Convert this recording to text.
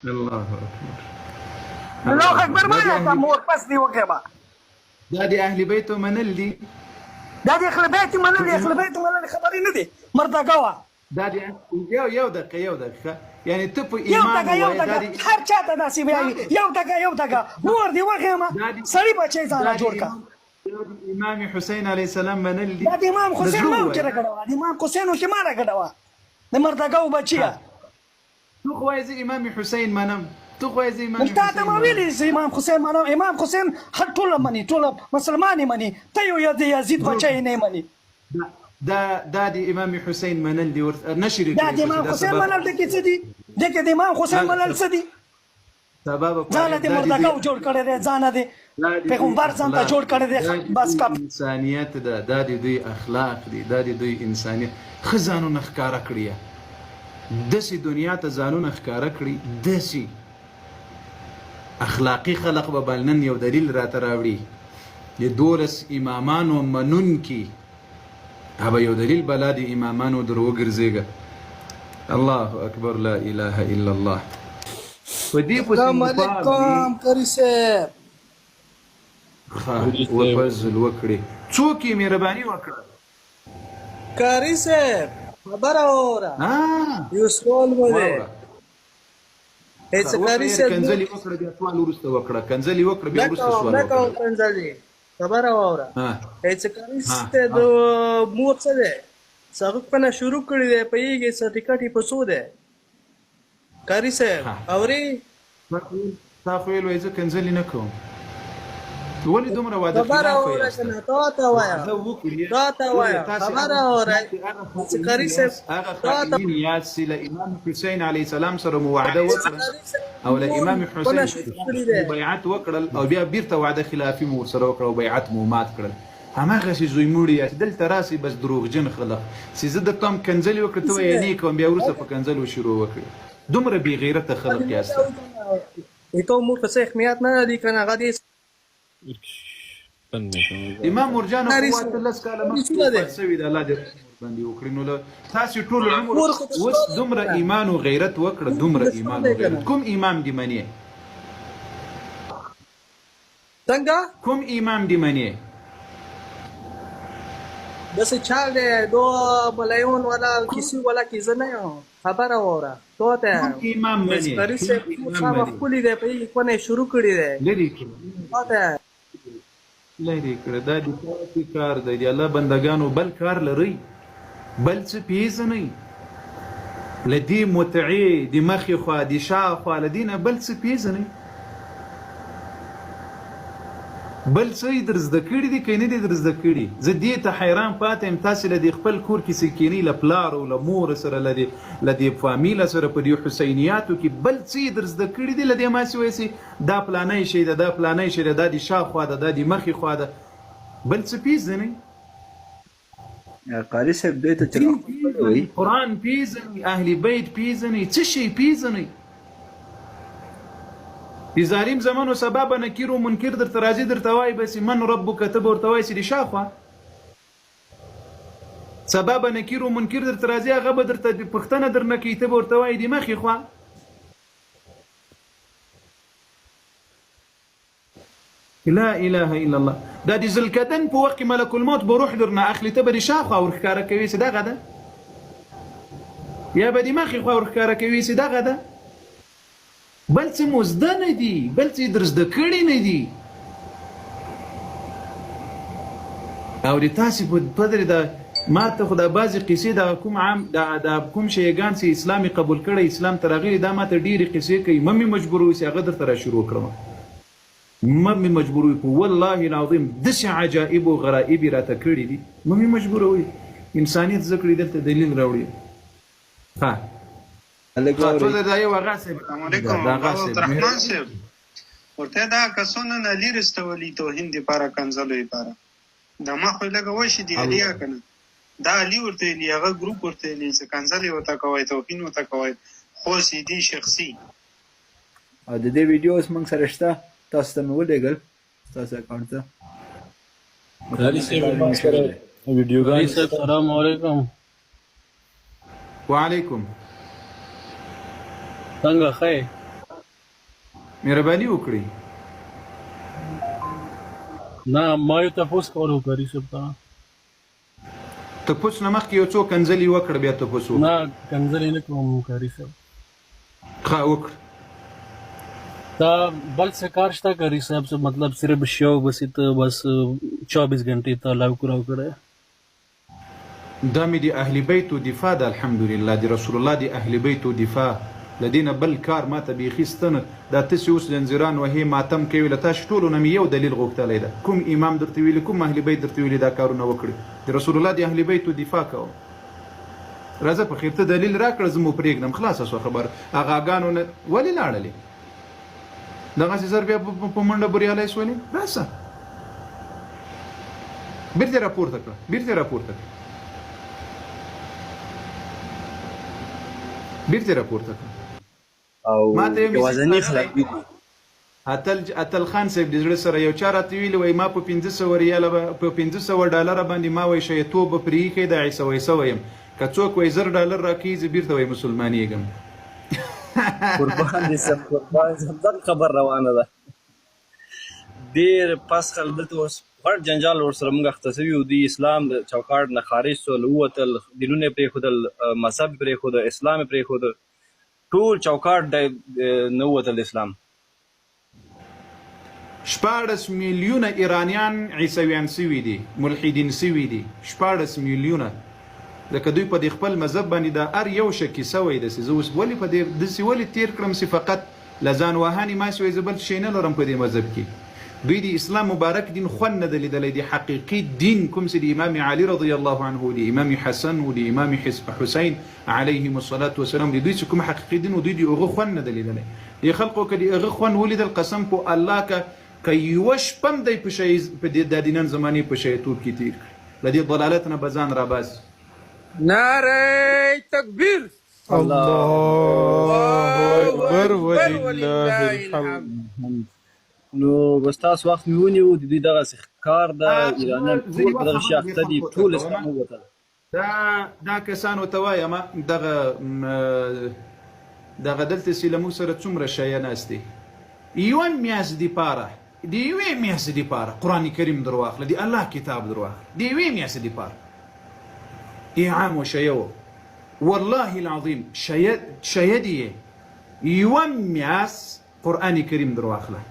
الله اکبر. الله اکبر ما ته مور پس دی وکړه. دا د اهل بیت منل دي. دا د اهل بیت منل خبرې نه دي مردا غوا. دا د یو دقیقه یعنی ته په ایمان وایې هر چاته داسې وایي یو دقیقه مور دی وخېمه سړی بچی ځان جوړ کا. امام حسین علیه السلام منل دي. دا د امام حسین نو چې راګړوا د امام حسین چې ما راګړوا د مردا غو بچیا. تو خو یې امام حسین منم. تو خو یې امام حسین ته ما ویلې امام حسین منم. امام حسین هر ټول مني ټول مسلمان مني ته یو یزید بچی نه مني. دا د امام حسین منل دي نشری دا د امام حسین منل دي څه دي دغه د امام حسین منل څه دي سبب ځان ته مردا جوړ کړی دی ځان دې پیغمبر ځان ته جوړ کړی دی بس کپ انسانیت ده. دا د دوی اخلاق دي. دا د دوی انسانیت خزانو نخکاره کړی دسی دنیا ته ځانونه ښکاره کړي دسی اخلاقی خلق به بلنن یو دلیل راته راوړي د 12 امامانو منونکي هغه یو دلیل بلا د امامانو درو ګرځېږه. الله اکبر لا اله الا الله. په دې په السلام علیکم کری صاحب وفضل وکړي څوک یې مهرباني وکړه کاری صاحب خبر اورا یو سوال مده هیڅ کاری صاحب کنځلي وکړه بیا سوال ورسته وکړه کنځلي وکړه بیا ورسته سوال وکړه کنځلي خبر اورا هیڅ کاری صاحب د مور څه ده څنګه پنه شروع کړی دی په یوه سرټیکټ په سو ده کاری صاحب اوري تاسو ویل وایي کنځلي نه کوم ولې دومره واده خبر اورا کنه تا وایا خبر اورا کاری صاحب هغه نیت سله امام حسین علیه السلام سره مواعده وکړه او له امام حسین بیعت وکړل او بیا بیرته وعده خلافی مو سره وکړه او بیعت مو مات کړل. هماغه شي زوی موړي دلته راسي بس دروغجن خلق چې زه د تم کنځلي وکړه ته یې نه کوم بیا ورسره په کنځلو شروع وکړي. دومره بی غیرته خلق یاسته ته مو په څه اهمیت نه دي کنه غدي امام مرجان قوت الله سکاله مخ سوي د الله دې باندې وکړي نو تاسو ټول عمر وس دومره ایمان او غیرت وکړه دومره ایمان او غیرت کوم امام دی منی څنګه کوم امام دی منی بس چال دے دو مليون ولا کسی ولا کیسه نه خبر اورا تو ته امام منی کاری صاحب صاحب خپل دې په کوونه شروع کړی دی لري کړه لري کړه دا د کار دی الله بندگانو بل کار لري بل څه پیژنې لدی متعی د مخ خو د شا خو لدینه بل څه پیژنې بل څه درز د کړي دي کینې دي درز د کړي زه دې ته حیران پاتم تاسو له خپل کور کې سکینی له پلار او له مور سره لدی فامیله سره په دې حسینیاتو کې بل څه درز د کړي دي لدی ما سوي دا پلانې شي دا پلانې شي دا د شا خو دا د مخ خو دا بل څه پیژنې یا قاری صاحب دې ته قرآن پیژنې اهل بیت پیژنې څه شي پیژنې په ظالم زمانو سبب نکیر او منکر در ترازی در توای بس من ربک تب ور توای سي شاخه سبب نکیر او منکر در ترازی هغه به در ته پختنه در نکی تب ور توای دی مخې خو لا اله الا الله دا د زلکدن په وخت ملک الموت بروح درنه اخلي تبري شاخه او ښکارا کوي سي دغه ده یا به دی مخې خو ښکارا کوي سي دغه ده بل څه مزده نه دي بل څه درز د کړي نه دي او د تاسو په پدری دا ما ته خدا بعضی قصې د کوم عام د کوم شیګان چې اسلامي قبول کړي اسلام ترغیری دا ما ته ډیره قصې کوي ممي مجبور وي چې هغه درته شروع کړم ممي مجبور وي والله العظیم دش عجائب او غرائب راته کړي دي ممي مجبور وي انسانیت ذکر دلته دلیل راوړي ها السلام علیکم عبدالرحمن صاحب ورته دا کسونه نه لیرستولي توهین دي لپاره کنځلو لپاره دا ما خو لګه وشي دی الیا کنه دا علی ورته لیغه ګروپ ورته لیز کنځلې وته کوي توهین وته کوي خو سي دي شخصي او د دې ویډیوز موږ سره شته تاسو ته مو ولېګل تاسو اکاونټ ته علي صاحب ویډیوګان السلام علیکم وعلیکم څنګه خیر مهرباني وکړئ. نه ما یو تاسو کولو کاری سبتا تپوس نه مخکې یو څو کنځلې وکړه بیا تپوس وکړه. نه کنځلې نه کوم کاری صاحب. ښه وکړه. تا بل څه کار شته کاری صاحب سے مطلب صرف شو بس 24 घंटे ته لاو کراو کړه. دا مې د اهل بیت دفاع ده الحمدلله د رسول الله د اهل بیت دفاع لدينا بل کار ما ته بیخي ستنه دا تاسې اوس زنځیران وهې ماتم کوي له تاسو ټولو نه مې یو دلیل غوښتلی ده کوم امام درته ویلي کوم اهل بیت درته ویلي دا کارونه وکړي د رسول الله د اهل بیتو دفاع کوم راځه په خیر ته دلیل راکړه زه مو پرېږدم خلاصه شوه خبره هغاګانو نه ولې لاړلې دغسې زر بیا په منډه بریالی شولې راسه بیرته یې راپورته کړه بیرته یې راپورته کړه بیرته یې راپورته کړه او وزنی خلک دي اتل خان صاحب د زړه سره یو چا راته ویلي وایي ما په 500 ریاله په 500 ډالره باندې ما وایي شیطوب به پرېښی د عیسی ویسه ویم که څوک وایي 1000 ډالر راکوي زه بیرته وایي مسلمانېږم قربان دي سم قربان دغه خبر روانه ده ډېر پس خلک دلته اوس غټ جنجال ورسره موږ اخته سوي وو د اسلام د چوکاټ نه خارج سول ووتل دینونه یې پرېښودل مذهب یې پرېښود اسلام یې پرېښود ټول چوکاټ نه ووتل د اسلام 14 میلیونه ایرانیان عیسویان سوي دي ملحدین سوي دي 14 میلیونه لکه دوی په دې خپل مذهب باندې دا هر یو شکي سوی داسې زه اوس ولې په دې داسې ولې تیر کړم چې فقط له ځان وهانې ما سوی زه بل شی نه لرم په دې مذهب کې دوی د اسلام مبارک دین خوند نه دی لیدلی د حقیقي دین کوم چې د امام علي رضی الله عنه د امام حسن و د امام حسین علیهم الصلاة والسلام د دوی چې کوم حقیقي دین و دوی د هغه خوند نه دی لیدلی د خلقو که د هغه خوند ولیدل قسم په الله که یوه شپه هم دی په د دینن زمانې په شیطوب کې تیر کړي له دې ضلالت نه به ځان راباسي نعره تکبیر الله اکبر ولله الحمد. نو بس تاسو وخت مې ونیو د دوی دغسې کار ده ایرانیان ټول په دغه شي اخته دي ټول اسلام ووتل دا کسانو ته وایم دغه دلته چې له موږ سره څومره شیان ناست دي یوه میاشت دپاره د یوې میاشتې دپاره قرآن کریم در واخله د الله کتاب در واخله د یوې میاشتې دپاره عام و شیو والله العظیم شید یې یوه میاشت قرآن کریم در واخله